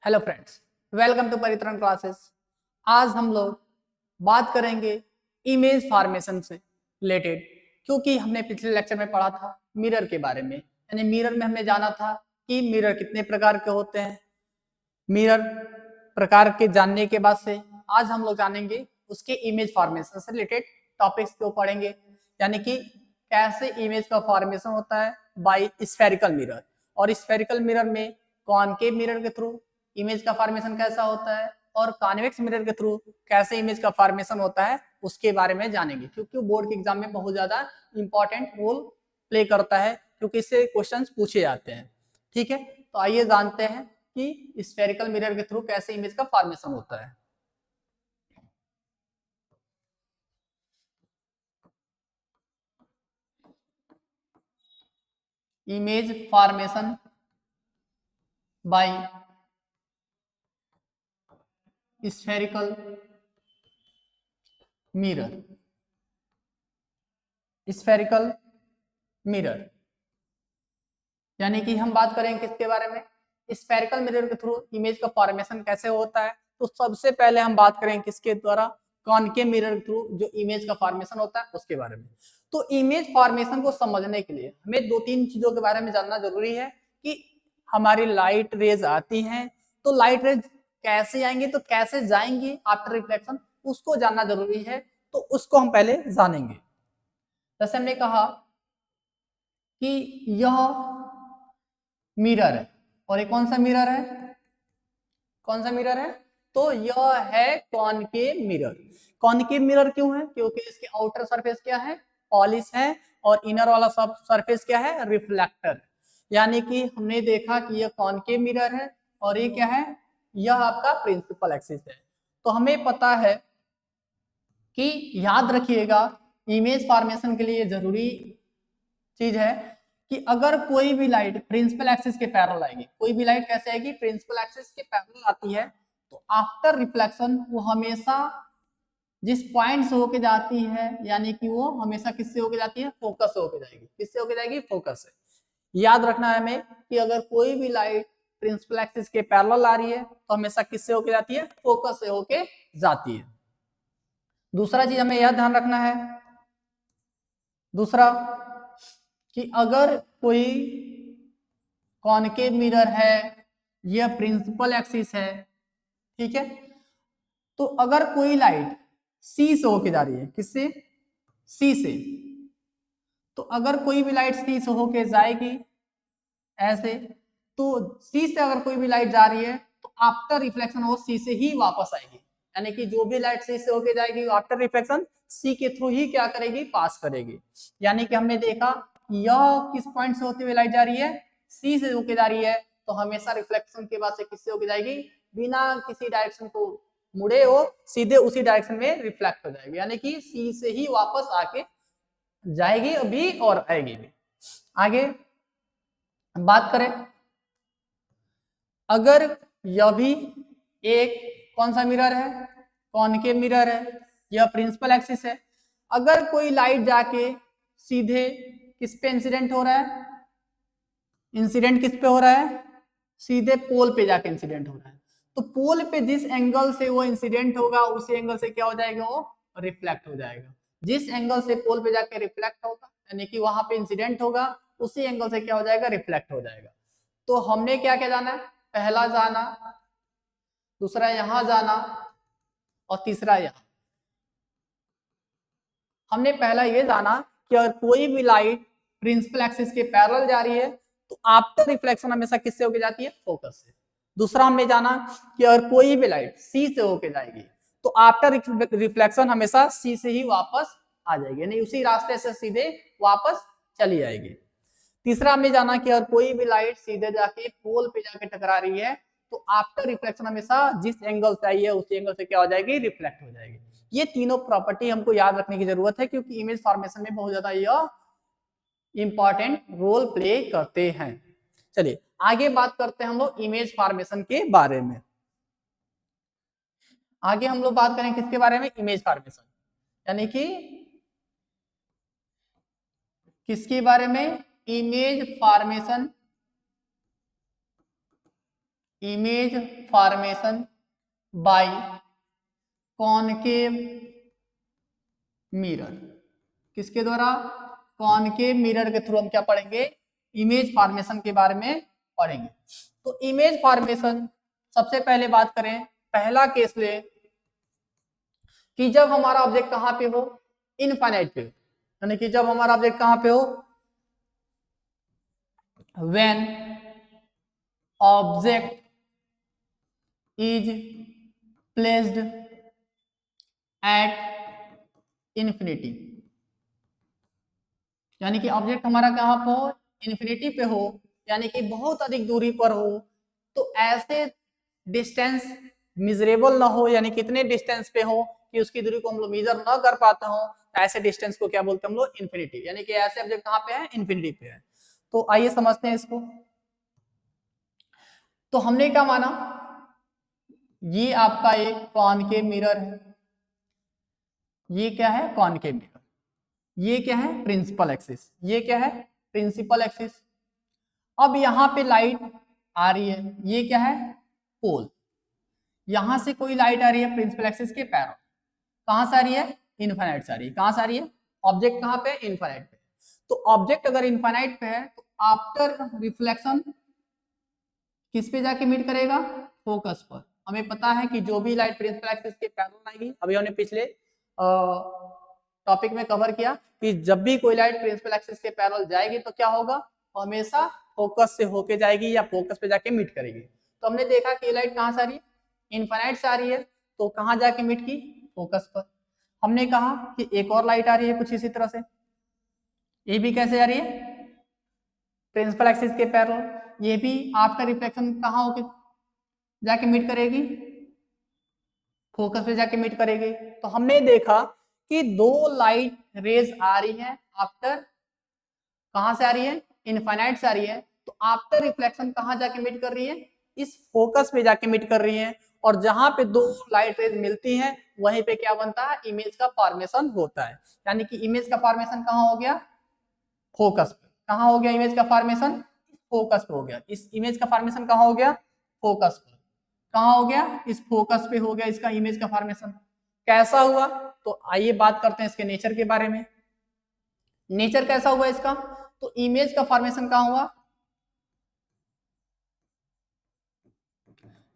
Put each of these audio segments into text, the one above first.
Hello friends, welcome to Paritran classes. आज हम लोग बात करेंगे इमेज फॉर्मेशन से रिलेटेड, क्योंकि हमने पिछले लेक्चर में पढ़ा था मिरर के बारे में। यानी मिरर में हमने जाना था कि मिरर कितने प्रकार के होते हैं। मिरर प्रकार के जानने के बाद से आज हम लोग जानेंगे उसके इमेज फॉर्मेशन से रिलेटेड टॉपिक्स को पढ़ेंगे। यानी कि कैसे इमेज का फॉर्मेशन होता है बाय स्फेरिकल मिरर, और स्फेरिकल मिरर में कॉनकेव मिरर के थ्रू इमेज का फॉर्मेशन कैसा होता है और कॉन्वेक्स मिरर के थ्रू कैसे इमेज का फॉर्मेशन होता है उसके बारे में जानेंगे, क्योंकि बोर्ड के एग्जाम में बहुत ज्यादा इंपॉर्टेंट रोल प्ले करता है, क्योंकि इससे क्वेश्चंस पूछे जाते हैं। ठीक है, तो आइए जानते हैं कि स्फेरिकल मिरर के थ्रू कैसे इमेज का फॉर्मेशन होता है। Image formation by spherical mirror. Spherical mirror यानी कि हम बात करें किसके बारे में, स्फेरिकल मिरर के थ्रू इमेज का फॉर्मेशन कैसे होता है। तो सबसे पहले हम बात करें किसके द्वारा, कॉनकेव मिरर के थ्रू जो इमेज का फॉर्मेशन होता है उसके बारे में। तो इमेज फॉर्मेशन को समझने के लिए हमें दो तीन चीजों के बारे में जानना जरूरी है कि हमारी लाइट रेज आती हैं तो लाइट रेज कैसे आएंगी, तो कैसे जाएंगी आफ्टर रिफ्लेक्शन, उसको जानना जरूरी है। तो उसको हम पहले जानेंगे। जैसे हमने कहा कि यह मिरर है, और ये कौन सा मिरर है, कौन सा मिरर है, तो यह है कॉनकेव मिरर। कॉनकेव मिरर क्यों है, क्योंकि इसके आउटर सरफेस क्या है, पॉलिश है, और इनर वाला सब सरफेस क्या है, रिफ्लेक्टर। यानी कि हमने देखा कि यह कॉनकेव मिरर है और ये क्या है, यह आपका प्रिंसिपल एक्सिस है। तो हमें पता है कि याद रखिएगा इमेज फॉर्मेशन के लिए जरूरी चीज है कि अगर कोई भी लाइट प्रिंसिपल एक्सिस के पैरेलल आएगी, कोई भी लाइट कैसे आएगी, प्रिंसिपल एक्सिस के पैरेलल आती है, तो आफ्टर रिफ्लेक्शन वो हमेशा जिस पॉइंट से होके जाती है, यानी कि वो हमेशा किससे होके जाती है, फोकस से होके जाएगी। किससे होके जाएगी, फोकस से। याद रखना है हमें कि अगर कोई भी लाइट प्रिंसिपल एक्सिस के पैरेलल आ रही है तो हमेशा किससे होके जाती है, फोकस से होके जाती है। दूसरा चीज हमें यह ध्यान रखना है, दूसरा कि अगर कोई कॉनकेव मिरर है, यह प्रिंसिपल एक्सिस है, ठीक है, तो अगर कोई लाइट सी से होके जा रही है, किससे, सी से, तो अगर कोई भी लाइट सी से होके जाएगी ऐसे, तो सी से अगर कोई भी लाइट जा रही है तो आफ्टर रिफ्लेक्शन वो सी से ही वापस आएगी। यानी कि जो भी लाइट सी से होके जाएगी आफ्टर रिफ्लेक्शन सी के थ्रू ही क्या करेगी, पास करेगी। यानी कि हमने देखा यह किस पॉइंट से होते हुए लाइट जा रही है, सी से होके जा रही है, तो हमेशा रिफ्लेक्शन के बाद से किससे होके जाएगी, बिना किसी डायरेक्शन को मुड़े हो सीधे उसी डायरेक्शन में रिफ्लेक्ट हो जाएगी। यानी कि सी से ही वापस आके जाएगी अभी और आएगी भी। आगे बात करें, अगर यह भी एक कौन सा मिरर है, कॉनकेव मिरर है, यह प्रिंसिपल एक्सिस है, अगर कोई लाइट जाके सीधे किस पे इंसिडेंट हो रहा है, इंसिडेंट किस पे हो रहा है, सीधे पोल पे जाके इंसिडेंट हो रहा है, तो पोल पे जिस एंगल से वो इंसिडेंट होगा उसी एंगल से क्या हो जाएगा, वो रिफ्लेक्ट हो जाएगा। जिस एंगल से पोल पे जाके रिफ्लेक्ट होगा, यानी कि वहां पे इंसिडेंट होगा, उसी एंगल से क्या हो जाएगा, रिफ्लेक्ट हो जाएगा। तो हमने क्या क्या जाना है, पहला जाना, दूसरा यहां जाना, और तीसरा यहां। हमने पहला ये जाना कि अगर कोई भी लाइट प्रिंसिपल एक्सिस के पैरेलल जा रही है तो आफ्टर रिफ्लेक्शन हमेशा किससे होके जाती है, फोकस से। दूसरा हमने जाना कि अगर कोई भी लाइट सी से होके जाएगी तो आफ्टर रिफ्लेक्शन हमेशा सी से ही वापस आ जाएगी, यानी उसी रास्ते से सीधे वापस चली जाएगी। तीसरा हमने जाना कि अगर कोई भी लाइट सीधे जाके पोल पे जाके टकरा रही है तो आफ्टर रिफ्लेक्शन हमेशा जिस एंगल से आई है उसी एंगल से क्या हो जाएगी, रिफ्लेक्ट हो जाएगी। ये तीनों प्रॉपर्टी हमको याद रखने की जरूरत है, क्योंकि इमेज फॉर्मेशन में बहुत ज्यादा यह इंपॉर्टेंट रोल प्ले करते हैं। चलिए आगे बात करते हैं हम लोग इमेज फॉर्मेशन के बारे में। आगे हम लोग बात करें किसके बारे में, इमेज फॉर्मेशन, यानी कि किसके बारे में, image formation image formation by concave mirror. किसके द्वारा? कॉनकेव मिरर के थ्रू हम क्या पढ़ेंगे? इमेज फॉर्मेशन के बारे में पढ़ेंगे। तो इमेज फॉर्मेशन सबसे पहले बात करें, पहला केस ले कि जब हमारा ऑब्जेक्ट कहां पे हो? इनफाइनाइट पे, यानी कि जब हमारा ऑब्जेक्ट कहां पे हो? When object is placed at infinity, यानी कि ऑब्जेक्ट हमारा कहां पे हो? इन्फिनिटी पे हो, यानी कि बहुत अधिक दूरी पर हो। तो ऐसे डिस्टेंस मिजरेबल ना हो, यानी कितने डिस्टेंस पे हो कि उसकी दूरी को हम लोग मेजर ना कर पाते हो, ऐसे डिस्टेंस को क्या बोलते हैं हम लोग? इन्फिनिटी। यानी कि ऐसे ऑब्जेक्ट कहां पे है? इन्फिनिटी पे है। तो आइए समझते हैं इसको। तो हमने क्या माना? ये आपका एक कॉनकेव मिरर है। ये क्या है? Concave mirror. ये क्या है? Principal axis. ये क्या है? Principal axis. अब यहाँ पे लाइट आ रही है, ये क्या है? पोल। यहां से कोई लाइट आ रही है प्रिंसिपल एक्सिस के पैरों। कहां से आ रही है? इनफाइनाइट से आ रही है। कहां से आ रही है? ऑब्जेक्ट कहां पे? इनफाइनाइट पे। तो ऑब्जेक्ट अगर इनफाइनाइट पे है तो आफ्टर रिफ्लेक्शन किस पे जाके मीट करेगा? फोकस पर। हमें पता है कि जो भी लाइट प्रिंसिपल एक्सिस के पैरेलल आएगी, अभी हमने पिछले टॉपिक में कवर किया कि जब भी कोई लाइट प्रिंसिपल एक्सिस के पैरेलल जाएगी तो क्या होगा? हमेशा फोकस से होके जाएगी या फोकस पे जाके मीट करेगी। तो हमने देखा कि ये लाइट कहां से आ रही है? इनफाइनाइट से आ रही है। तो कहां जाके मीट की? फोकस पर। हमने कहा कि एक और लाइट आ रही है कुछ इसी तरह से। ये भी कैसे आ रही है? प्रिंसिपल एक्सिस के पैरेलल। ये भी आपका रिफ्लेक्शन कहां होके जाके मीट करेगी? फोकस पे जाके मीट करेगी। तो हमने देखा कि दो लाइट रेज आ रही है आफ्टर, कहां से आ रही है? इनफाइनाइट से आ रही है। तो आफ्टर रिफ्लेक्शन कहां जाके मीट कर रही है? इस फोकस पे जाके मीट कर रही है। और जहां पे दो लाइट रेज मिलती हैं वहीं पे क्या बनता है? इमेज का फॉर्मेशन होता है। यानी कि इमेज का फॉर्मेशन कहां हो गया? फोकस पे। कहां हो गया इमेज का फॉर्मेशन? फोकस पे हो गया। इस इमेज का फॉर्मेशन कहां हो गया? फोकस पे। कहां हो गया? इस फोकस पे हो गया इसका इमेज का फॉर्मेशन। कैसा हुआ? तो आइए बात करते हैं इसके नेचर के बारे में। नेचर कैसा हुआ इसका? तो इमेज का फॉर्मेशन कहां हुआ?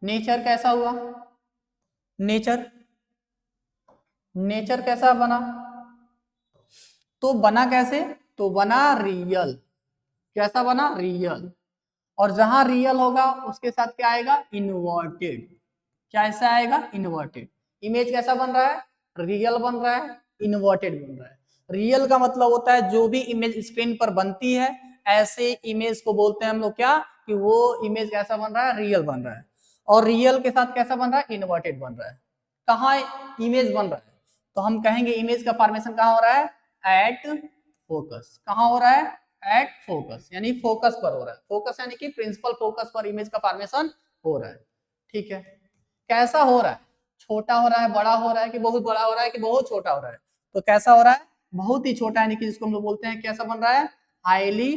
नेचर कैसा हुआ? नेचर नेचर कैसा बना? तो बना कैसे? तो बना रियल। कैसा बना? रियल। और जहां रियल होगा उसके साथ क्या आएगा? इन्वर्टेड। क्या ऐसा आएगा? इन्वर्टेड। इमेज कैसा बन रहा है? रियल बन रहा है, इन्वर्टेड बन रहा है। रियल का मतलब होता है जो भी इमेज स्क्रीन पर बनती है ऐसे इमेज को बोलते हैं हम लोग क्या? कि वो इमेज कैसा बन रहा है? रियल बन रहा है। और रियल के साथ कैसा बन रहा है? इन्वर्टेड बन रहा है। कहाँ इमेज बन रहा है? तो हम कहेंगे इमेज का फॉर्मेशन कहाँ हो रहा है? At focus. कहाँ हो रहा है? एट फोकस, यानी फोकस पर हो रहा है। फोकस यानी कि प्रिंसिपल फोकस पर इमेज का फॉर्मेशन हो रहा है। ठीक है। कैसा हो रहा है? छोटा हो रहा है, बड़ा हो रहा है, कि बहुत बड़ा हो रहा है, कि बहुत छोटा हो रहा है? तो कैसा हो रहा है? बहुत ही छोटा, यानी कि जिसको हम लोग बोलते हैं कैसा बन रहा है? हाईली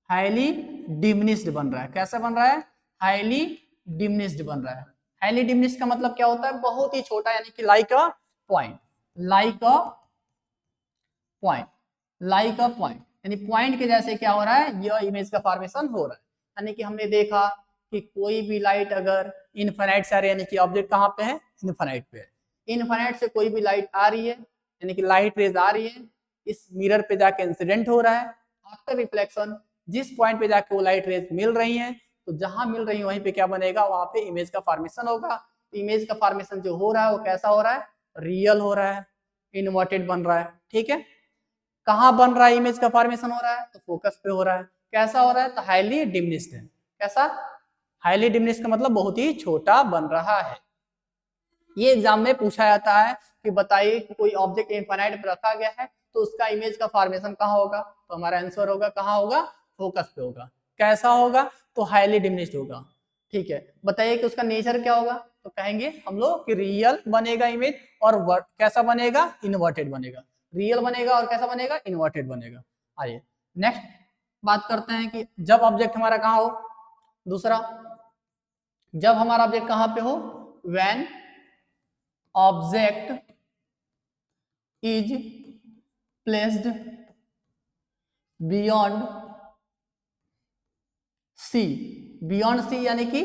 हाईली डिमिनिश्ड बन रहा है। कैसा बन रहा है? हाईली डिमिनिश्ड बन रहा है। हाईली डिमिनिश्ड का मतलब क्या होता है? बहुत ही छोटा, यानी कि like a point. Like a point. Like a point, यानी पॉइंट के जैसे क्या हो रहा है? यह इमेज का फॉर्मेशन हो रहा है। यानी कि हमने देखा कि कोई भी लाइट अगर इनफाइनाइट से आ रही है, यानी कि ऑब्जेक्ट कहाँ पे है? इनफाइनाइट पे है। इनफाइनाइट से कोई भी लाइट आ रही है, यानी कि लाइट रेज आ रही है, इस मिरर पे जाके इंसिडेंट हो रहा है। आफ्टर रिफ्लेक्शन जिस पॉइंट पे जाके वो लाइट रेज मिल रही है, तो जहां मिल रही है वहीं पे क्या बनेगा? वहां पे इमेज का फॉर्मेशन होगा। इमेज का फॉर्मेशन जो हो रहा है वो कैसा हो रहा है? रियल हो रहा है, इन्वर्टेड बन रहा है। ठीक है। कहां बन रहा है? इमेज का फॉर्मेशन हो रहा है तो फोकस पे हो रहा है। कैसा हो रहा है? तो हाईली डिमिनिश्ड है। कैसा? हाईली डिमिनिश्ड का मतलब बहुत ही छोटा बन रहा है। ये एग्जाम में पूछा जाता है कि बताइए कि कोई ऑब्जेक्ट इनफाइनाइट पर रखा गया है तो उसका इमेज का फॉर्मेशन कहां होगा? तो हमारा आंसर होगा कहां होगा? फोकस पे होगा। कैसा होगा? तो हाईली डिमिनिश्ड होगा। ठीक है। बताइए कि उसका नेचर क्या होगा? तो कहेंगे हम लोग कि रियल बनेगा इमेज, और कैसा बनेगा? इन्वर्टेड बनेगा। रियल बनेगा और कैसा बनेगा? इन्वर्टेड बनेगा। आइए नेक्स्ट बात करते हैं कि जब ऑब्जेक्ट हमारा कहाँ हो? दूसरा, जब हमारा ऑब्जेक्ट कहां पे हो, when object is placed beyond C, beyond C यानी कि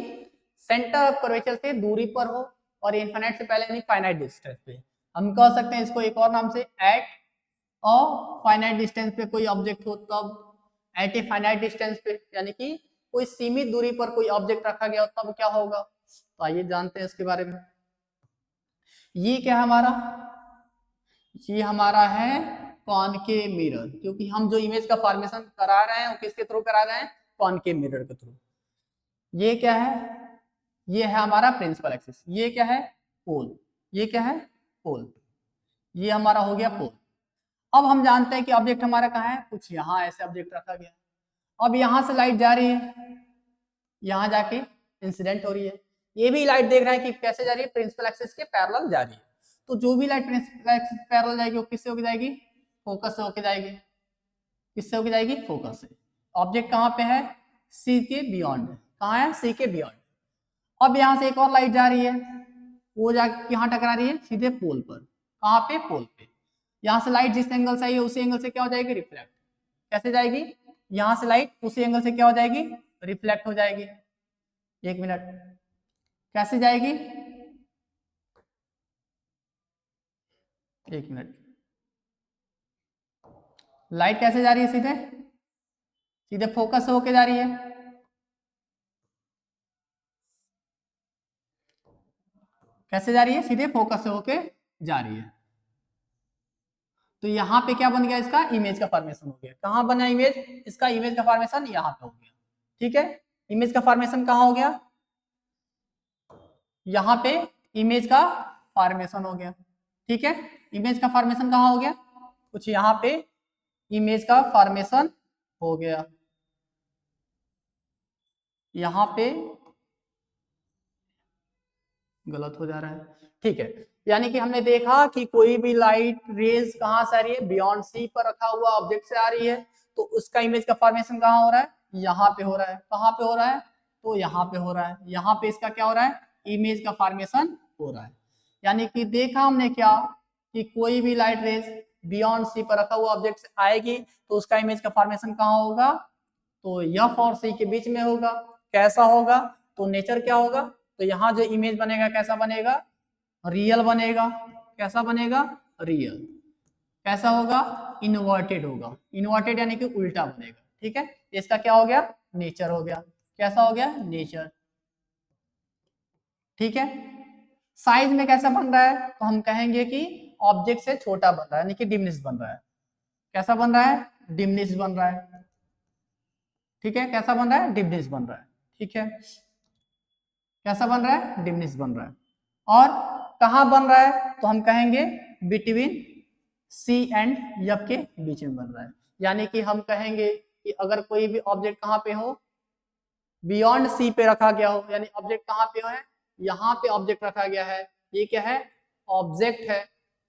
सेंटर ऑफ कर्वेचर से दूरी पर हो, और इनफाइनाइट से पहले यानी फाइनाइट डिस्टेंस पे। हम कह सकते हैं इसको एक और नाम से एट अ फाइनाइट डिस्टेंस पे कोई ऑब्जेक्ट हो तब, एट ए फाइनाइट डिस्टेंस पे यानी कि कोई सीमित दूरी पर कोई ऑब्जेक्ट रखा गया हो तब क्या होगा। तो आइए जानते हैं इसके बारे में। ये क्या है हमारा, ये हमारा है कॉनकेव मिरर, क्योंकि हम जो इमेज का फॉर्मेशन करा रहे हैं वो किसके थ्रू करा रहे हैं, कॉनकेव मिरर के थ्रू। ये क्या है, ये है हमारा प्रिंसिपल एक्सिस, ये क्या है पोल, ये क्या है पोल, ये हमारा हो गया पोल। अब हम जानते हैं कि ऑब्जेक्ट हमारा कहाँ है, कुछ यहाँ ऐसे ऑब्जेक्ट रखा गया। अब यहाँ से लाइट जा रही है, यहाँ जाके इंसिडेंट हो रही है, ये भी लाइट देख रहा है कि कैसे जा रही है, प्रिंसिपल एक्सिस के पैरेलल जा रही है। तो जो भी लाइट प्रिंसिपल एक्सिस पैरेलल जाएगी वो किससे होके जाएगी, फोकस से होके जाएगी। किससे होके जाएगी, फोकस से। ऑब्जेक्ट कहाँ पे है, सी के बियॉन्ड, कहाँ है, सी के बियॉन्ड। अब यहाँ से एक और लाइट जा रही है, वो जाके यहाँ टकरा रही है सीधे पोल पर, कहाँ पे, पोल पे। यहाँ से लाइट जिस एंगल से आई है उसी एंगल से क्या हो जाएगी, रिफ्लेक्ट। कैसे जाएगी, यहाँ से लाइट उसी एंगल से क्या हो जाएगी, रिफ्लेक्ट हो जाएगी। एक मिनट, कैसे जाएगी, एक मिनट, लाइट कैसे जा रही है, सीधे सीधे फोकस से होके जा रही है। कैसे जा रही है, सीधे फोकस से होके जा रही है। तो यहाँ पे क्या बन गया, इसका इमेज का फॉर्मेशन हो गया। कहाँ बना इमेज, इसका इमेज का फॉर्मेशन यहाँ पे हो गया। ठीक है, इमेज का फॉर्मेशन कहाँ हो गया, यहाँ पे इमेज का फॉर्मेशन हो गया। ठीक है, इमेज का फॉर्मेशन कहाँ हो गया, कुछ यहाँ पे इमेज का फॉर्मेशन हो गया। यहाँ पे गलत हो जा रहा है। ठीक है, यानी कि हमने देखा कि कोई भी लाइट रेज कहाँ से आ रही है, बियॉन्ड सी पर रखा हुआ ऑब्जेक्ट से आ रही है, तो उसका इमेज का फॉर्मेशन कहाँ हो रहा है, यहाँ पे हो रहा है। कहाँ पे हो रहा है, तो यहाँ पे हो रहा है। यहाँ पे इसका क्या हो रहा है, इमेज का फॉर्मेशन हो रहा है। यानी कि देखा हमने क्या, कि कोई भी लाइट रेज बियॉन्ड सी पर रखा हुआ ऑब्जेक्ट से आएगी तो उसका इमेज का फॉर्मेशन कहाँ होगा, तो एफ और सी के बीच में होगा। कैसा होगा, तो नेचर क्या होगा, तो यहाँ जो इमेज बनेगा कैसा बनेगा, रियल बनेगा। कैसा बनेगा, रियल। कैसा होगा, इन्वर्टेड होगा। इन्वर्टेड यानी कि उल्टा बनेगा। ठीक है, इसका क्या हो गया, नेचर हो गया। कैसा हो गया, नेचर। ठीक है, साइज में कैसा बन रहा है, तो हम कहेंगे कि ऑब्जेक्ट से छोटा बन रहा है, यानी कि डिमिनिश बन रहा है। कैसा बन रहा है, डिमिनिश बन रहा है। ठीक है, कैसा बन रहा है, डिमिनिश बन रहा है। ठीक है, कैसा बन रहा है, डिमिनिश बन रहा है। और कहाँ बन रहा है, तो हम कहेंगे बिटवीन सी एंड एफ के बीच में बन रहा है। यानी कि हम कहेंगे कि अगर कोई भी ऑब्जेक्ट कहाँ पे हो, बियॉन्ड सी पे रखा गया हो, यानी ऑब्जेक्ट कहाँ पे है, यहाँ पे ऑब्जेक्ट रखा गया है। ये क्या है, ऑब्जेक्ट है,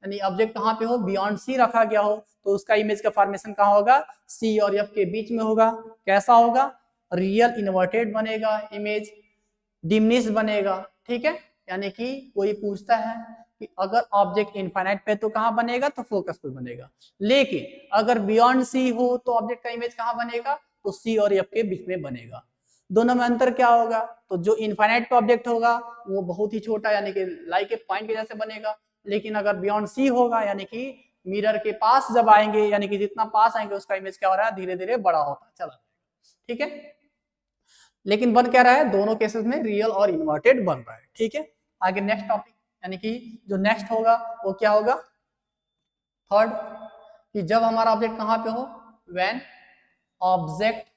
यानी ऑब्जेक्ट कहाँ पे हो, बियॉन्ड सी रखा गया हो, तो उसका इमेज का फॉर्मेशन कहाँ होगा, सी और एफ के बीच में होगा। कैसा होगा, रियल इन्वर्टेड बनेगा इमेज, डिमिनिश बनेगा। ठीक है, यानी कि कोई पूछता है कि अगर ऑब्जेक्ट इनफाइनाइट पे तो कहाँ बनेगा, तो फोकस पे बनेगा, लेकिन अगर बियॉन्ड सी हो तो ऑब्जेक्ट का इमेज कहाँ बनेगा, तो सी और एफ के बीच में बनेगा। दोनों में अंतर क्या होगा, तो जो इनफाइनाइट पे ऑब्जेक्ट होगा वो बहुत ही छोटा, यानी कि लाइक ए पॉइंट के जैसे बनेगा। लेकिन अगर बियॉन्ड सी होगा, यानी कि मिरर के पास जब आएंगे, यानी कि जितना पास आएंगे उसका इमेज क्या हो रहा है, धीरे धीरे बड़ा होता चला। ठीक है, लेकिन बन क्या रहा है, दोनों केसेस में रियल और इन्वर्टेड बन रहा है। ठीक है, आगे नेक्स्ट टॉपिक, यानी कि जो नेक्स्ट होगा वो क्या होगा, थर्ड, कि जब हमारा ऑब्जेक्ट कहां पे हो, when object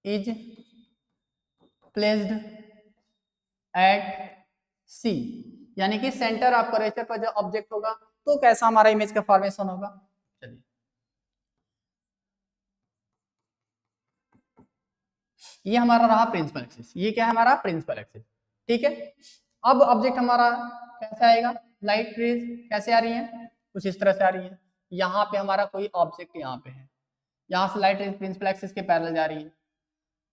is placed at C, यानी कि सेंटर ऑफ कर्वेचर पर जब ऑब्जेक्ट होगा तो कैसा हमारा इमेज का फॉर्मेशन होगा। चलिए, ये हमारा रहा प्रिंसिपल एक्सिस, ये क्या है हमारा प्रिंसिपल एक्सिस। ठीक है, अब ऑब्जेक्ट हमारा कैसे आएगा, लाइट रेज कैसे आ रही है, कुछ इस तरह से आ रही है। यहाँ पे हमारा कोई ऑब्जेक्ट यहाँ पे है, यहाँ से लाइट रेज प्रिंसिपल एक्सिस के पैरेलल जा रही है।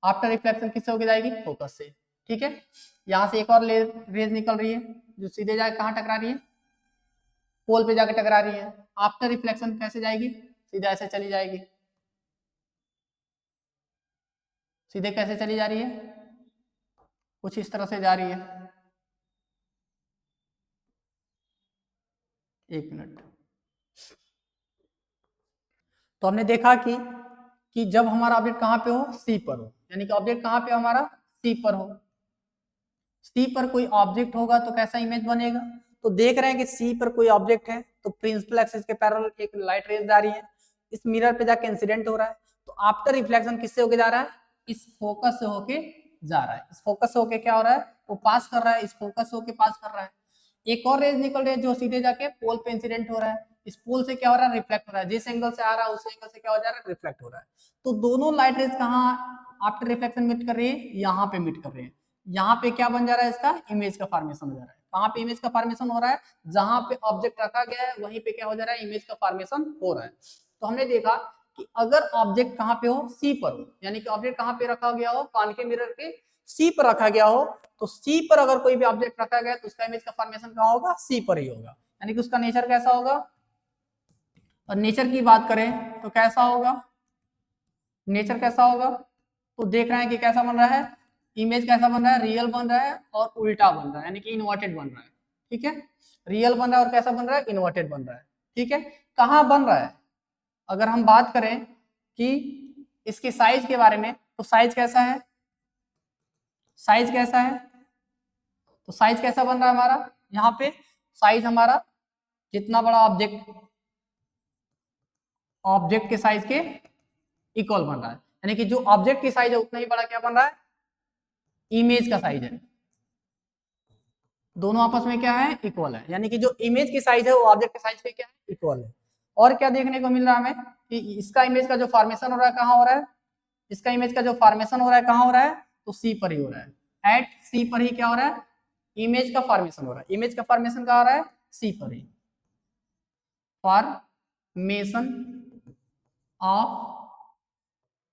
आफ्टर रिफ्लेक्शन किससे होके जाएगी, फोकस से। ठीक है, यहाँ से एक और रेज निकल रही है जो सीधे जाके कहाँ टकरा रही है, पोल पे जाके टकरा रही है। आफ्टर रिफ्लेक्शन कैसे जाएगी, सीधा ऐसे चली जाएगी। सीधे कैसे चली जा रही है, कुछ इस तरह से जा रही है। एक मिनट। तो हमने देखा कि जब हमारा ऑब्जेक्ट कहाँ पे हो, सी पर हो, यानी कि ऑब्जेक्ट कहाँ पे हमारा, सी पर हो। सी पर कोई ऑब्जेक्ट होगा तो कैसा इमेज बनेगा, तो देख रहे हैं कि सी पर कोई ऑब्जेक्ट है तो प्रिंसिपल एक्सिस के पैरेलल एक लाइट रेज जा रही है, इस मिरर पे जाके इंसिडेंट हो रहा है। तो आफ्टर रिफ्लेक्शन किससे होके जा रहा है, इस फोकस से होके जा रहा है। इस फोकस से होके क्या हो रहा है, वो पास कर रहा है, इस फोकस से होके पास कर रहा है। एक और रेज निकल रही है जो सीधे जाके पोल पे इंसिडेंट हो रहा है, इस पोल से क्या हो रहा है, रिफ्लेक्ट हो रहा है। जिस एंगल से आ रहा है उस एंगल से क्या हो जा रहा है, रिफ्लेक्ट हो रहा है। तो दोनों लाइट रेज कहाँ आफ्टर रिफ्लेक्शन मीट कर रही है, यहाँ पे मीट कर रही है। यहाँ पे क्या बन जा रहा है, इसका इमेज का फॉर्मेशन हो जा रहा है। कहाँ पे इमेज का फॉर्मेशन हो रहा है, जहां पे ऑब्जेक्ट रखा गया है वहीं पे क्या हो जा रहा है, इमेज का फॉर्मेशन हो रहा है। तो हमने देखा कि अगर ऑब्जेक्ट कहाँ पे हो, सी पर हो, यानी कि ऑब्जेक्ट कहाँ पे रखा गया हो, कॉनकेव मिरर के सी पर रखा गया हो, तो सी पर अगर कोई भी ऑब्जेक्ट रखा गया तो उसका इमेज का फॉर्मेशन कहाँ होगा, सी पर ही होगा। यानी कि उसका नेचर कैसा होगा। और नेचर की बात करें तो कैसा होगा, नेचर कैसा होगा, तो देख रहे हैं कि कैसा बन रहा है, इमेज कैसा बन रहा है, रियल बन रहा है और उल्टा बन रहा है, यानी कि इन्वर्टेड बन रहा है। ठीक है, रियल बन रहा है और कैसा बन रहा है, इन्वर्टेड बन रहा है। ठीक है, कहाँ बन रहा है, अगर हम बात करें कि इसके साइज के बारे में, तो साइज कैसा है, साइज कैसा है, तो साइज कैसा बन रहा है हमारा, यहाँ पे साइज हमारा जितना बड़ा ऑब्जेक्ट, ऑब्जेक्ट के साइज के इक्वल बन रहा है। यानी कि जो ऑब्जेक्ट की साइज है उतना ही बड़ा क्या बन रहा है, इमेज का साइज है। दोनों आपस में क्या है, इक्वल है। यानी कि जो इमेज की साइज है वो ऑब्जेक्ट के साइज के क्या है, इक्वल है। और क्या देखने को मिल रहा है हमें कि इसका इमेज का जो फॉर्मेशन हो रहा है कहाँ हो रहा है, इसका इमेज का जो फॉर्मेशन हो रहा है कहाँ हो रहा है, तो सी पर ही हो रहा है। एट सी पर ही क्या हो रहा है, इमेज का फॉर्मेशन हो रहा है। इमेज का फॉर्मेशन कहाँ हो रहा है, सी पर ही। फॉर्मेशन ऑफ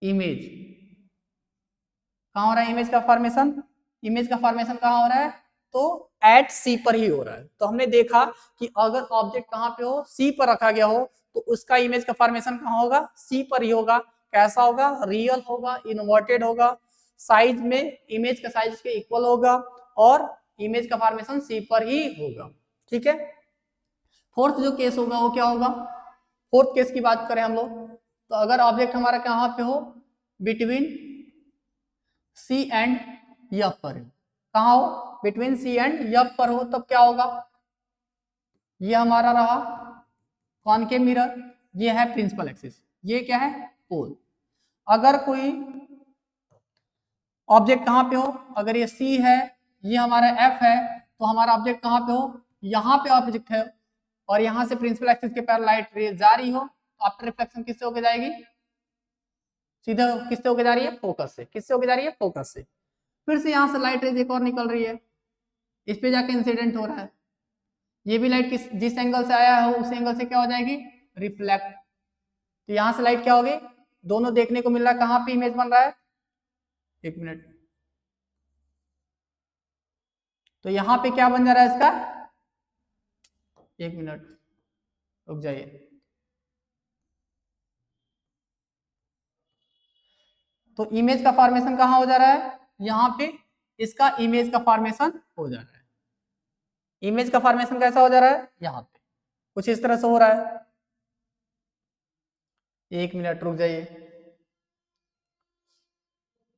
इमेज कहाँ हो रहा है, इमेज का फॉर्मेशन, इमेज का फॉर्मेशन कहाँ हो रहा है, तो एट सी पर ही हो रहा है। तो हमने देखा कि अगर ऑब्जेक्ट कहाँ पे हो, सी पर रखा गया हो, तो उसका इमेज का फॉर्मेशन कहाँ होगा, सी पर ही होगा। कैसा होगा, रियल होगा, इन्वर्टेड होगा, साइज में इमेज का साइज के इक्वल होगा और इमेज का फॉर्मेशन सी पर ही होगा। ठीक है, फोर्थ जो केस होगा वो क्या होगा, फोर्थ केस की बात करें हम लोग, तो अगर ऑब्जेक्ट हमारा कहाँ पे हो, बिटवीन सी एंड एफ पर हो, कहाँ हो, बिटवीन सी एंड एफ पर हो, तब क्या होगा, ये हमारा रहा कॉनकेव मिरर, ये है प्रिंसिपल एक्सिस, ये क्या है, पोल। अगर कोई ऑब्जेक्ट कहाँ पे हो, अगर ये सी है, ये हमारा एफ है, तो हमारा ऑब्जेक्ट कहाँ पे हो, यहाँ पे ऑब्जेक्ट है और यहाँ से प्रिंसिपल एक्सिस के पैरेलल लाइट रे जा रही हो, तो आफ्टर रिफ्लेक्शन किससे होके जाएगी, सीधा किससे होके जा रही है, फोकस से। किससे होके जा रही है, फोकस से। फिर से यहाँ से लाइट रेज एक और निकल रही है, इस पे जाके इंसिडेंट हो रहा है। ये भी लाइट जिस एंगल से आया है उस एंगल से क्या हो जाएगी, रिफ्लेक्ट। तो यहाँ से लाइट क्या होगी, दोनों देखने को मिल रहा है, कहाँ पे इमेज बन रहा है, एक मिनट, तो यहाँ पे क्या बन जा रहा है इसका, एक मिनट रुक जाइए। तो इमेज का फॉर्मेशन कहाँ हो जा रहा है, यहाँ पे इसका इमेज का फॉर्मेशन हो जा रहा है। इमेज का फॉर्मेशन कैसा हो जा रहा है, यहाँ पे कुछ इस तरह से हो रहा है। एक मिनट रुक जाइए,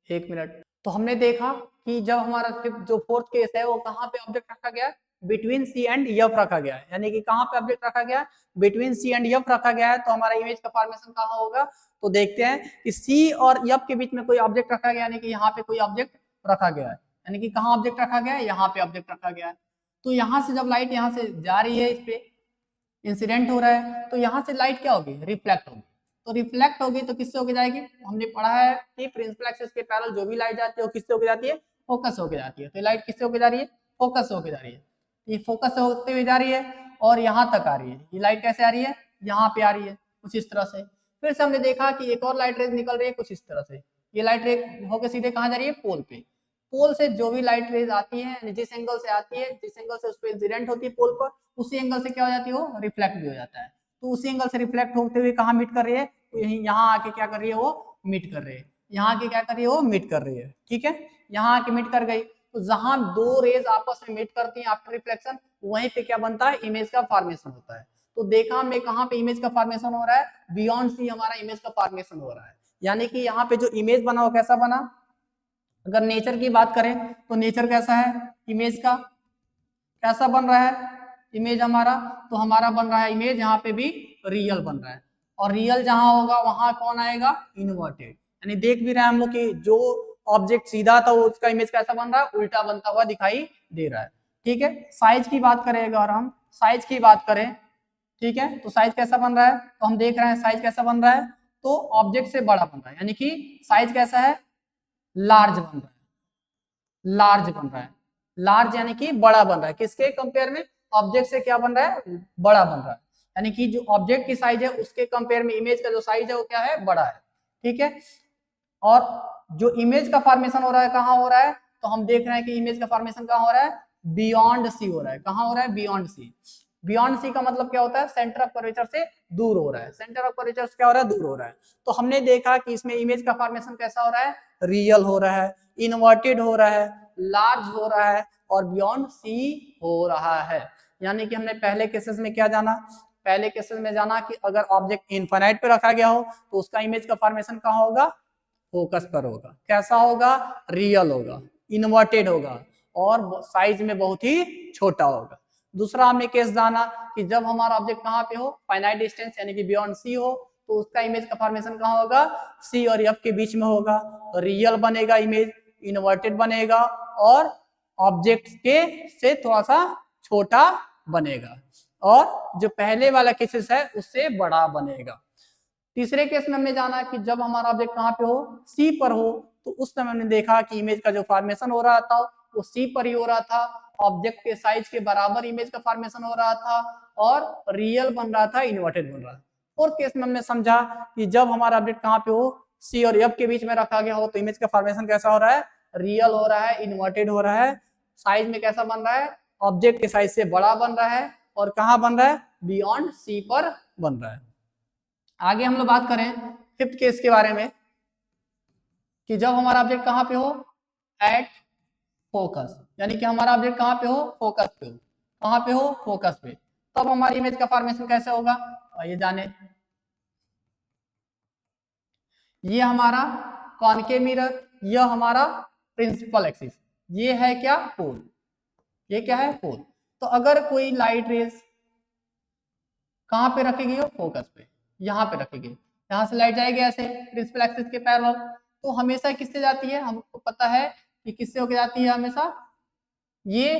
एक मिनट। तो हमने देखा कि जब हमारा जो फोर्थ केस है वो कहाँ पे ऑब्जेक्ट रखा गया, बिटवीन सी एंड एफ रखा गया है। यानी कि कहाँ पे ऑब्जेक्ट रखा गया, बिटवीन सी एंड एफ रखा गया है, तो हमारा इमेज का फॉर्मेशन कहाँ होगा, तो देखते हैं कि सी और एफ के बीच में कोई ऑब्जेक्ट रखा गया, यानी कि यहाँ पे कोई ऑब्जेक्ट रखा गया है। यानी कि कहाँ ऑब्जेक्ट रखा गया है, यहाँ पे ऑब्जेक्ट रखा गया है। तो यहाँ से जब लाइट यहाँ से जा रही है, इस पे इंसिडेंट हो रहा है, तो यहाँ से लाइट क्या होगी, रिफ्लेक्ट होगी। तो रिफ्लेक्ट होगी तो किससे होके जाएगी, हमने पढ़ा है कि प्रिंसिपल एक्सिस के पैरेलल जो भी लाइट जाती है वो किससे होके जाती है, फोकस होके जाती है। तो लाइट किससे होके जा रही है, फोकस होके जा रही है। ये फोकस से होते हुए जा रही है और यहाँ तक आ रही है। ये लाइट कैसे आ रही है, यहाँ पे आ रही है कुछ इस तरह से। फिर से हमने देखा कि एक और लाइट रेज निकल रही है कुछ इस तरह से, ये लाइट रे होके सीधे कहाँ जा रही है, पोल पे। पोल से जो भी लाइट रेज आती है, जिस एंगल से आती है, जिस एंगल से उस पर इंसिडेंट होती है पोल पर, उसी एंगल से क्या हो जाती है, वो रिफ्लेक्ट भी हो जाता है। तो उसी एंगल से रिफ्लेक्ट होते हुए कहाँ मीट कर रही है, तो यही यहाँ आके क्या कर रही है, वो मीट कर रही है। यहाँ आके क्या कर रही है, वो मीट कर रही है। ठीक है, यहाँ आके मीट कर गई, तो जहां दो रेज आपस में मीट करती हैं आफ्टर रिफ्लेक्शन, वहीं पे क्या बनता है, इमेज का फॉर्मेशन होता है। तो देखा हमने कहाँ पे इमेज का फॉर्मेशन हो रहा है, बियॉन्ड सी हमारा इमेज का फॉर्मेशन हो रहा है। यानी कि यहाँ पे जो इमेज बना वो कैसा बना, अगर नेचर की बात करें तो नेचर कैसा है, इमेज का कैसा बन रहा है इमेज हमारा, तो हमारा बन रहा है इमेज यहाँ पे भी रियल बन रहा है। और रियल जहां होगा वहां कौन आएगा, इन्वर्टेड। यानी देख भी रहे हैं हम लोग कि जो ऑब्जेक्ट सीधा था उसका इमेज कैसा बन रहा है, उल्टा बनता हुआ दिखाई दे रहा है। ठीक है, साइज की बात करें अगर हम साइज की बात करें, ठीक है, तो साइज कैसा बन रहा है, तो हम देख रहे हैं साइज कैसा बन रहा है, तो ऑब्जेक्ट से बड़ा बन रहा है। यानी कि साइज कैसा है, लार्ज बन रहा है, लार्ज बन रहा है, लार्ज यानी कि बड़ा बन रहा है। किसके कंपेयर में, ऑब्जेक्ट से क्या बन रहा है, बड़ा बन रहा है। यानी कि जो ऑब्जेक्ट की साइज है उसके कंपेयर में इमेज का जो साइज है वो क्या है, बड़ा है। ठीक है, और जो इमेज का फॉर्मेशन हो रहा है कहाँ हो रहा है, तो हम देख रहे हैं कि इमेज का फॉर्मेशन कहाँ हो रहा है, बियॉन्ड सी हो रहा है। कहाँ हो रहा है, बियॉन्ड सी। बियॉन्ड सी का मतलब क्या होता है, सेंटर ऑफ कर्वेचर से दूर हो रहा है। सेंटर ऑफ कर्वेचर से क्या हो रहा है, दूर हो रहा है। तो हमने देखा कि इसमें इमेज का फॉर्मेशन कैसा हो रहा है, रियल हो रहा है, इन्वर्टेड हो रहा है, लार्ज हो रहा है और बियॉन्ड सी हो रहा है। यानी कि हमने पहले केसेस में क्या जाना, पहले केसेस में जाना कि अगर ऑब्जेक्ट इनफाइनाइट पे रखा गया हो तो उसका इमेज का फॉर्मेशन कहाँ होगा, फोकस पर होगा। कैसा होगा, रियल होगा, इन्वर्टेड होगा और साइज में बहुत ही छोटा होगा। दूसरा हमने केस जाना कि जब हमारा ऑब्जेक्ट कहाँ पे हो, फाइनाइट डिस्टेंस यानी कि बियॉन्ड सी हो, तो उसका इमेज का फॉर्मेशन कहाँ होगा, सी और एफ के बीच में होगा, रियल बनेगा इमेज, इन्वर्टेड बनेगा और ऑब्जेक्ट के से थोड़ा सा छोटा बनेगा और जो पहले वाला केसेस है उससे बड़ा बनेगा। तीसरे केस में हमने जाना कि जब हमारा ऑब्जेक्ट कहाँ पे हो, सी पर हो, तो उस समय हमने देखा कि इमेज का जो फॉर्मेशन हो रहा था वो सी पर ही हो रहा था, ऑब्जेक्ट के साइज के बराबर इमेज का फॉर्मेशन हो रहा था और रियल बन रहा था, इन्वर्टेड बन रहा था। फोर्थ केस में हमने समझा कि जब हमारा ऑब्जेक्ट कहाँ पे हो, सी और एफ के बीच में रखा गया हो, तो इमेज का फॉर्मेशन कैसा हो रहा है, रियल हो रहा है, इन्वर्टेड हो रहा है, साइज में कैसा बन रहा है, ऑब्जेक्ट के साइज से बड़ा बन रहा है और कहाँ बन रहा है, बियॉन्ड सी पर बन रहा है। आगे हम लोग बात करें फिफ्थ केस के बारे में कि जब हमारा ऑब्जेक्ट कहाँ पे हो, एट फोकस, यानी कि हमारा ऑब्जेक्ट कहाँ पे हो, फोकस पे हो। कहाँ पे हो, फोकस पे, तब हमारी इमेज का फॉर्मेशन कैसे होगा, आइए जाने। ये हमारा कॉनकेव मिरर, यह हमारा प्रिंसिपल एक्सिस, ये है क्या, पोल, ये क्या है, पोल। तो अगर कोई लाइट रेज कहाँ पे रखेगी हो, फोकस पे, यहाँ पे रखेगी, यहाँ से लाइट जाएगी ऐसे प्रिंसिपल एक्सिस के पैरेलल, तो हमेशा किससे जाती है, हमको पता है कि किससे होके जाती है, हमेशा ये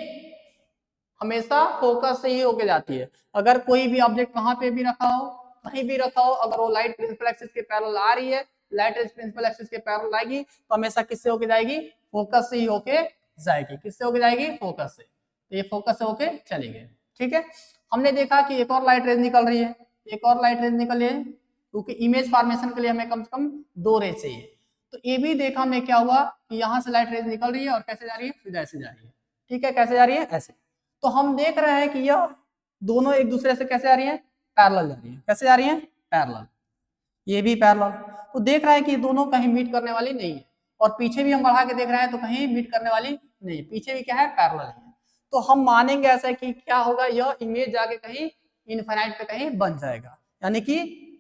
हमेशा फोकस से ही होके जाती है। अगर कोई भी ऑब्जेक्ट कहाँ पे भी रखा हो, कहीं भी रखा हो, अगर वो लाइट प्रिंसिपल एक्सिस के पैरेलल आ रही है, लाइट प्रिंसिपल एक्सिस के पैरेलल आएगी, तो हमेशा किससे होके जाएगी, फोकस से ही होके जाएगी। किससे होके जाएगी, फोकस से, तो ये फोकस से होके चलेगी। ठीक है, हमने देखा कि एक और लाइट रेज निकल रही है, एक और लाइट रेज निकल रही है, क्योंकि इमेज फॉर्मेशन के लिए हमें कम से कम 2 रेज चाहिए। तो ये भी देखा हमने क्या हुआ कि यहाँ से लाइट रेज निकल रही है और कैसे जा रही है, सीधा ऐसे जा रही है। ठीक है, कैसे जा रही है, ऐसे। तो हम देख रहे हैं कि यह दोनों एक दूसरे से कैसे आ रही है, पैरेलल जा रही है। कैसे जा रही है, पैरेलल, ये भी पैरेलल। तो देख रहे हैं कि दोनों कहीं मीट करने वाली नहीं है, और पीछे भी हम बढ़ा के देख रहे हैं तो कहीं मीट करने वाली नहीं, पीछे भी क्या है, पैरेलल है। तो हम मानेंगे ऐसा कि क्या होगा, यह इमेज जाके कहीं इनफाइनाइट पे कहीं बन जाएगा, यानी कि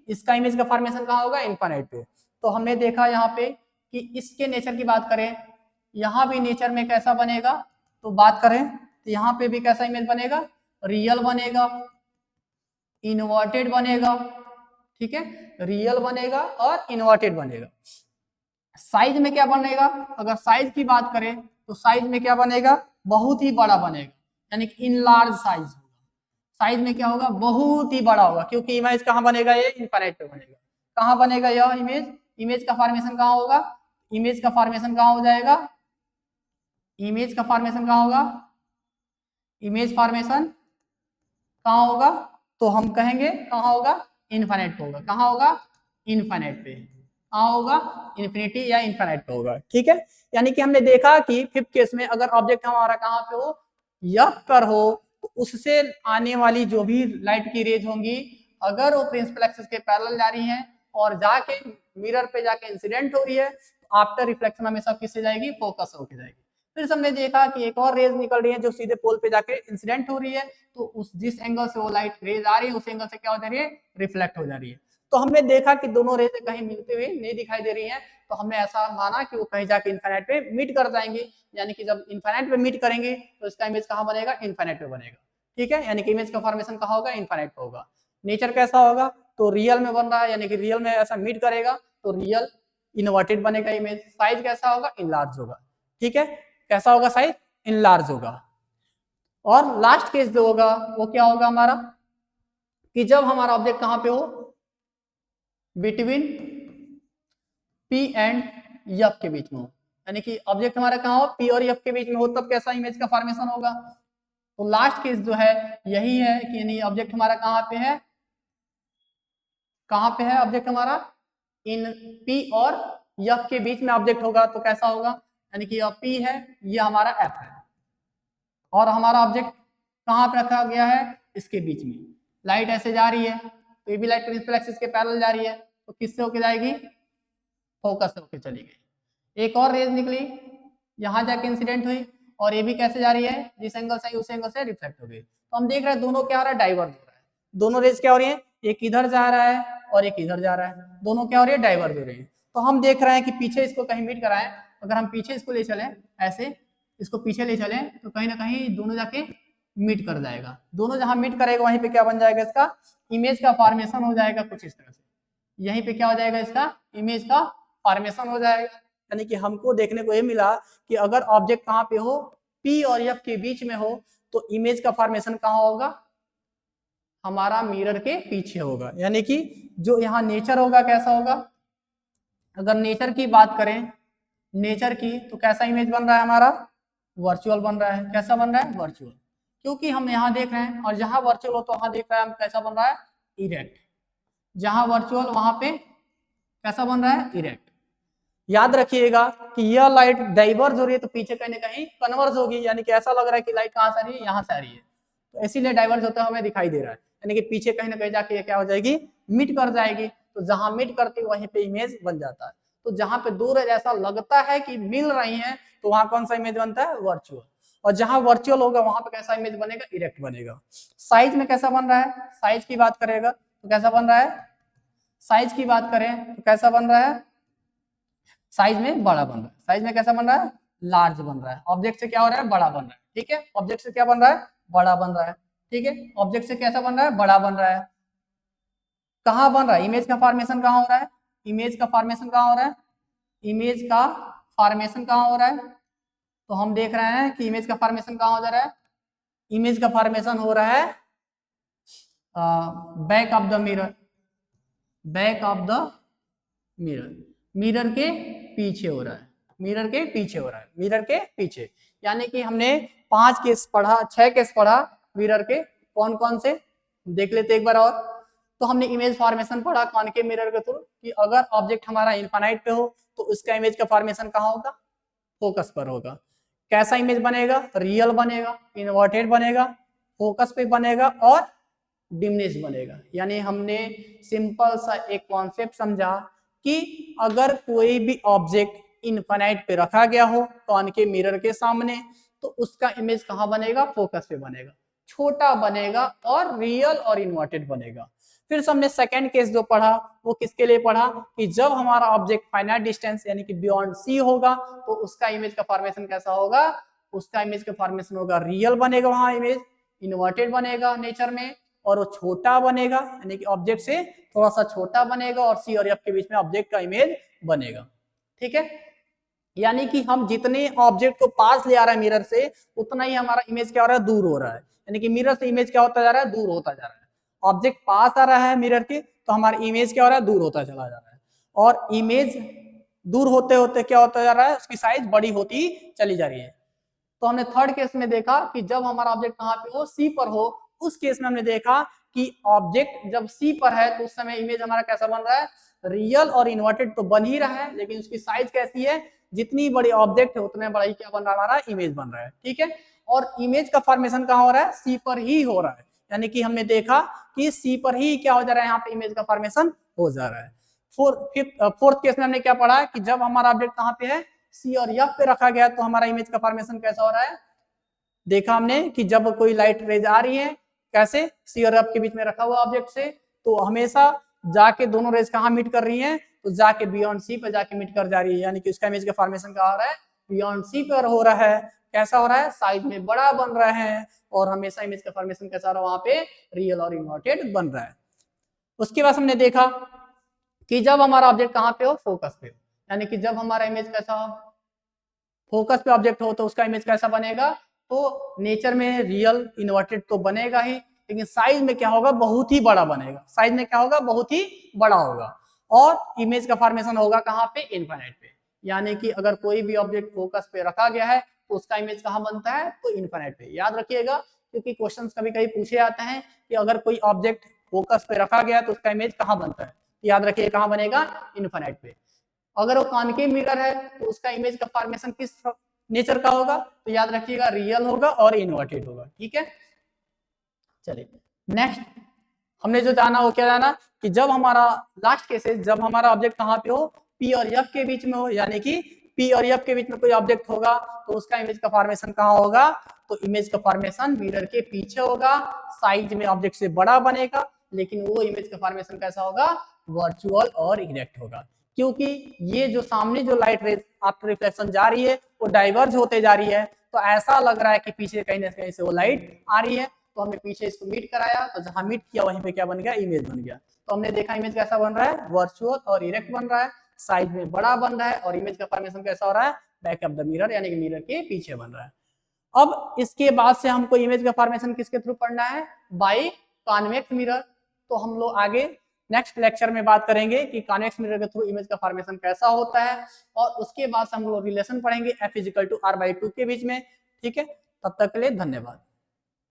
इसका इमेज का फॉर्मेशन कहाँ होगा, इनफाइनाइट पे। तो हमने देखा यहाँ पे कि इसके नेचर की बात करें, यहाँ भी नेचर में कैसा बनेगा, तो बात करें तो यहाँ पे भी कैसा इमेज बनेगा, रियल बनेगा, इन्वर्टेड बनेगा। ठीक है, रियल बनेगा और इन्वर्टेड बनेगा। साइज में क्या बनेगा, अगर साइज की बात करें तो साइज में क्या बनेगा, बहुत ही बड़ा बनेगा, यानी कि इन लार्ज साइज होगा। साइज में क्या होगा, बहुत ही बड़ा होगा, क्योंकि इमेज कहाँ बनेगा, ये इनफाइनाइट पे बनेगा। कहाँ बनेगा यह इमेज, इमेज का फॉर्मेशन कहाँ होगा, इमेज का फॉर्मेशन कहाँ हो जाएगा, इमेज का फॉर्मेशन कहाँ होगा, इमेज फॉर्मेशन कहाँ होगा, तो हम कहेंगे कहाँ होगा, इनफाइनाइट पे होगा। कहाँ होगा, इनफाइनाइट पे। कहाँ होगा, इन्फिनिटी या इनफाइनाइट पे होगा। ठीक है, यानी कि हमने देखा कि फिफ्थ केस में अगर ऑब्जेक्ट हमारा कहाँ पे हो, यफ पर हो, तो उससे आने वाली जो भी लाइट की रेज होंगी, अगर वो प्रिंसिपल एक्सिस के पैरेलल जा रही हैं और जाके मिरर पे जाके इंसिडेंट हो रही है, आफ्टर रिफ्लेक्शन हमेशा किससे जाएगी, फोकस होके जाएगी। फिर हमने देखा कि एक और रेज निकल रही है जो सीधे पोल पे जाके इंसिडेंट हो रही है, तो उस जिस एंगल से वो लाइट रेज आ रही है उस एंगल से क्या हो जा रही है, रिफ्लेक्ट हो जा रही है। तो हमने देखा कि दोनों रेज कहीं मिलते हुए नहीं दिखाई दे रही हैं, तो हमने ऐसा माना कि वो कहीं जाके इनफाइनाइट पे मीट कर जाएंगे, यानी कि जब इनफाइनाइट पे मीट करेंगे तो इसका इमेज कहाँ बनेगा, इनफाइनाइट पे बनेगा। ठीक है, यानी कि इमेज का फॉर्मेशन कहाँ होगा, इनफाइनाइट पे होगा। नेचर कैसा होगा, तो रियल में बन रहा है, यानी कि रियल में ऐसा मीट करेगा तो रियल इन्वर्टेड बनेगा इमेज। साइज कैसा होगा, इनलार्ज होगा। ठीक है, कैसा होगा, साइज इनलार्ज होगा। और लास्ट केस जो होगा वो क्या होगा हमारा, कि जब हमारा ऑब्जेक्ट कहां पे हो, बिटवीन पी एंड एफ के बीच में हो, यानी कि ऑब्जेक्ट हमारा कहां हो, पी और एफ के बीच में हो, तब कैसा इमेज का फॉर्मेशन होगा। तो लास्ट केस जो है यही है कि यानी ऑब्जेक्ट हमारा कहां पे है, कहां पे है ऑब्जेक्ट हमारा, इन पी और एफ के बीच में ऑब्जेक्ट होगा, तो कैसा होगा, यानी कि यह पी है, ये हमारा एफ है, और हमारा ऑब्जेक्ट कहां पे रखा गया है, इसके बीच में। लाइट ऐसे जा रही है तो ये भी लाइट प्रिंसिपल एक्सिस के पैरेलल जा रही है, तो किससे होके जाएगी, फोकस से होके चली गई। एक और रेज निकली, यहां जाके इंसिडेंट हुई, और ये भी कैसे जा रही है, जिस एंगल से उस एंगल से रिफ्लेक्ट हो गई। तो हम देख रहे हैं दोनों क्या हो रहा है, डाइवर्ज हो रहा है। दोनों रेज क्या हो रही है, एक इधर जा रहा है और एक इधर जा रहा है, दोनों क्या हो रही है, डाइवर्ज हो रही है। तो हम देख रहे हैं कि पीछे इसको कहीं मीट कराएं, अगर हम पीछे इसको ले चलें, ऐसे इसको पीछे ले चलें, तो कहीं ना कहीं दोनों जाके मीट कर जाएगा। दोनों जहां मीट करेगा वहीं पे क्या बन जाएगा, इसका इमेज का फॉर्मेशन हो जाएगा कुछ इस तरह से। यहीं पे क्या हो जाएगा, इसका इमेज का फॉर्मेशन हो जाएगा। यानी कि हमको देखने को ये मिला कि अगर ऑब्जेक्ट कहाँ पे हो, पी और एफ के बीच में हो, तो इमेज का फॉर्मेशन कहाँ होगा, हमारा मिरर के पीछे होगा। यानी कि जो यहाँ नेचर होगा कैसा होगा, अगर नेचर की बात करें, नेचर की, तो कैसा इमेज बन रहा है हमारा, वर्चुअल बन रहा है। कैसा बन रहा है, वर्चुअल, क्योंकि हम यहाँ देख रहे हैं, और जहां वर्चुअल हो तो वहां देख रहे हैं हम कैसा बन रहा है, इरेक्ट। जहां वर्चुअल वहां पे कैसा बन रहा है, इरेक्ट। याद रखिएगा कि यह लाइट डाइवर्ज हो रही है तो पीछे कहीं ना कहीं कन्वर्ज होगी, यानी कि ऐसा लग रहा है कि लाइट कहां से आ रही है, यहाँ से आ रही है, तो इसीलिए डाइवर्ज होता हमें दिखाई दे रहा है। यानी कि पीछे कहीं ना कहीं जाके क्या हो जाएगी, मीट कर जाएगी। तो जहां मीट करती है वहीं पे इमेज बन जाता है। तो जहां पे दूर है ऐसा लगता है कि मिल रही है, तो वहां कौन सा इमेज बनता है, वर्चुअल। और जहां वर्चुअल होगा वहां पे कैसा इमेज बनेगा, इरेक्ट बनेगा। साइज में कैसा बन रहा है, साइज की बात करेगा तो कैसा बन रहा है, साइज की बात करें तो कैसा बन रहा है, साइज में बड़ा बन रहा है। साइज में कैसा बन रहा है, लार्ज बन रहा है। ऑब्जेक्ट से क्या हो रहा है, बड़ा बन रहा है। ठीक है, ऑब्जेक्ट से क्या बन रहा है, बड़ा बन रहा है। ठीक है, ऑब्जेक्ट से कैसा बन रहा है, बड़ा बन रहा है। कहाँ बन रहा है, इमेज का फॉर्मेशन कहाँ हो रहा है, इमेज का फॉर्मेशन कहाँ हो रहा है, इमेज का फॉर्मेशन कहाँ हो रहा है, तो हम देख रहे हैं कि इमेज का फॉर्मेशन कहाँ हो जा रहा है, इमेज का फॉर्मेशन हो रहा है back of the mirror, back of the mirror, mirror के पीछे हो रहा है, मिरर के पीछे हो रहा है, मिरर के पीछे। यानी कि हमने 5 केस पढ़ा, 6 केस पढ़ा मिरर के, कौन कौन से देख लेते एक बार और। तो हमने इमेज फॉर्मेशन पढ़ा कॉनकेव मिरर के थ्रू, कि अगर ऑब्जेक्ट हमारा इनफाइनाइट पे हो तो उसका इमेज का फॉर्मेशन कहाँ होगा, फोकस पर होगा। कैसा इमेज बनेगा, रियल बनेगा, इन्वर्टेड बनेगा, फोकस पे बनेगा, और डिमनिश बनेगा। यानी हमने सिंपल सा एक कॉन्सेप्ट समझा कि अगर कोई भी ऑब्जेक्ट इनफाइनाइट पे रखा गया हो कॉनकेव मिरर के सामने, तो उसका इमेज कहाँ बनेगा, फोकस पे बनेगा, छोटा बनेगा और रियल और इन्वर्टेड बनेगा। फिर हमने सेकंड केस जो पढ़ा वो किसके लिए पढ़ा, कि जब हमारा ऑब्जेक्ट फाइनाइट डिस्टेंस यानी कि बियॉन्ड सी होगा तो उसका इमेज का फॉर्मेशन कैसा होगा, उसका इमेज का फॉर्मेशन होगा रियल बनेगा, वहां इमेज इन्वर्टेड बनेगा नेचर में, और वो छोटा बनेगा, यानी कि ऑब्जेक्ट से थोड़ा सा छोटा बनेगा, और सी और एफ के बीच में ऑब्जेक्ट का इमेज बनेगा। ठीक है, यानी कि हम जितने ऑब्जेक्ट को पास ले आ रहा है मिरर से, उतना ही हमारा इमेज क्या हो रहा है, दूर हो रहा है। यानी कि मिरर से इमेज क्या होता जा रहा है, दूर होता जा रहा है। ऑब्जेक्ट पास आ रहा है मिरर के, तो हमारा इमेज क्या हो रहा है, दूर होता चला जा रहा है। और इमेज दूर होते होते क्या होता जा रहा है, उसकी साइज बड़ी होती चली जा रही है। तो हमने थर्ड केस में देखा कि जब हमारा ऑब्जेक्ट कहाँ पे हो, सी पर हो, उस केस में हमने देखा कि ऑब्जेक्ट जब सी पर है तो उस समय इमेज हमारा कैसा बन रहा है, रियल और इन्वर्टेड तो बन ही रहा है, लेकिन उसकी साइज कैसी है, जितनी बड़ी ऑब्जेक्ट है उतने बड़ा ही क्या बन रहा है, हमारा इमेज बन रहा है। ठीक है, और इमेज का फॉर्मेशन कहाँ हो रहा है, सी पर ही हो रहा है। यानी कि हमने देखा कि सी पर ही क्या हो जा रहा है, यहाँ पे इमेज का फॉर्मेशन हो जा रहा है। फोर्थ केस में हमने क्या पढ़ा कि जब हमारा ऑब्जेक्ट कहाँ पे है, सी और एफ पे रखा गया तो हमारा इमेज का फॉर्मेशन कैसा हो रहा है। देखा हमने कि जब कोई लाइट रेज आ रही है, कैसे सी और एफ के बीच में रखा हुआ ऑब्जेक्ट से, तो हमेशा जाके दोनों रेज कहाँ मीट कर रही हैं, तो जाके बियॉन्ड सी पे जाके मीट कर जा रही है। यानी कि उसका इमेज का फॉर्मेशन कहाँ हो रहा है, बियॉन्ड सी पर हो रहा है। कैसा हो रहा है, साइज में बड़ा बन रहा है, और हमेशा इमेज का फॉर्मेशन कैसा रहा, वहां पे रियल और इन्वर्टेड बन रहा है। उसके बाद हमने देखा कि जब हमारा ऑब्जेक्ट कहाँ पे हो, फोकस पे, यानी कि जब हमारा इमेज कैसा हो, फोकस पे ऑब्जेक्ट हो, तो उसका इमेज कैसा बनेगा, तो नेचर में रियल इन्वर्टेड तो बनेगा ही, लेकिन साइज में क्या होगा, बहुत ही बड़ा बनेगा। साइज में क्या होगा, बहुत ही बड़ा होगा। और इमेज का फॉर्मेशन होगा कहाँ पे, इनफाइनाइट पे। यानी कि अगर कोई भी ऑब्जेक्ट फोकस पे रखा गया है तो उसका इमेज कहाँ बनता है, तो इनफाइनाइट पे। याद रखिएगा, क्योंकि क्वेश्चंस कभी कभी पूछे जाते हैं कि अगर कोई ऑब्जेक्ट फोकस पे रखा गया तो उसका इमेज कहाँ बनता है, याद रखिए कहाँ बनेगा, इनफाइनाइट पे। अगर वो कॉनकेव मिरर है तो उसका इमेज का फॉर्मेशन किस नेचर का होगा, तो याद रखिएगा रियल होगा और इन्वर्टेड होगा। ठीक है, चलिए नेक्स्ट हमने जो जाना वो क्या जाना कि जब हमारा लास्ट केसेस, जब हमारा ऑब्जेक्ट कहाँ पे हो, पी और एफ के बीच में हो, यानी कि पी और एफ के बीच में कोई ऑब्जेक्ट होगा तो उसका इमेज का फॉर्मेशन कहाँ होगा, तो इमेज का फॉर्मेशन मिरर के पीछे होगा, साइज में ऑब्जेक्ट से बड़ा बनेगा, लेकिन वो इमेज का फॉर्मेशन कैसा होगा, वर्चुअल और इरेक्ट होगा। क्योंकि ये जो सामने जो लाइट रेज आफ्टर रिफ्लेक्शन जा रही है वो डाइवर्ज होते जा रही है, तो ऐसा लग रहा है कि पीछे कहीं ना कहीं से वो लाइट आ रही है, तो हमने पीछे इसको मीट कराया, तो जहां मीट किया वहीं पे क्या बन गया, इमेज बन गया। तो हमने देखा इमेज कैसा बन रहा है, वर्चुअल और इरेक्ट बन रहा है, साइज में बड़ा बन रहा है, और इमेज का फॉर्मेशन कैसा हो रहा है, बैक ऑफ द मिरर, यानी कि मिरर के पीछे बन रहा है। अब इसके बाद से हमको इमेज का फॉर्मेशन किसके थ्रू पढ़ना है, बाय कॉन्वेक्स मिरर। तो हम लोग आगे नेक्स्ट लेक्चर में बात करेंगे कि कॉन्वेक्स मिरर के थ्रू इमेज का फॉर्मेशन कैसा होता है, और उसके बाद हम लोग रिलेशन पढ़ेंगे F = R/2 के बीच में। ठीक है, तब तक के लिए धन्यवाद।